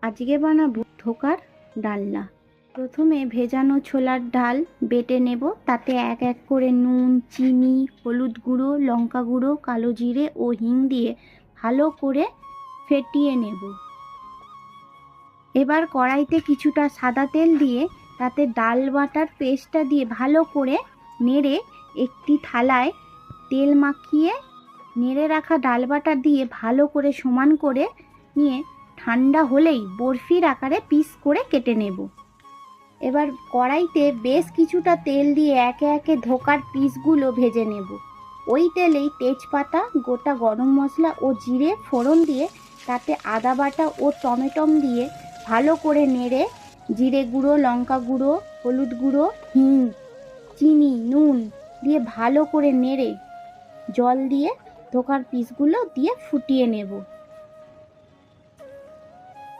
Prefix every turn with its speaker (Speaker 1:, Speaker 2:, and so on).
Speaker 1: আজকে বানাবো ধোকার ডালনা। প্রথমে ভেজানো ছোলার ডাল বেটে নেব। তাতে এক এক করে নুন, চিনি, হলুদ গুঁড়ো, লঙ্কা গুঁড়ো, কালো জিরে ও হিং দিয়ে ভালো করে ফেটিয়ে নেব। এবার কড়াইতে কিছুটা সাদা তেল দিয়ে তাতে ডাল বাটার পেস্টটা দিয়ে ভালো করে নেড়ে একটি থালায় তেল মাখিয়ে নেড়ে রাখা ডাল বাটা দিয়ে ভালো করে সমান করে নিয়ে ঠান্ডা হলেই বরফির আকারে পিস করে কেটে নেব। এবার কড়াইতে বেশ কিছুটা তেল দিয়ে একে একে ধোকার পিসগুলো ভেজে নেব। ওই তেলেই তেজপাতা, গোটা গরম মশলা ও জিরে ফোড়ন দিয়ে তাতে আদা বাটা ও টমেটো দিয়ে ভালো করে নেড়ে জিরে গুঁড়ো, লঙ্কা গুঁড়ো, হলুদ গুঁড়ো, হিং, চিনি, নুন দিয়ে ভালো করে নেড়ে জল দিয়ে ধোকার পিসগুলো দিয়ে ফুটিয়ে নেব।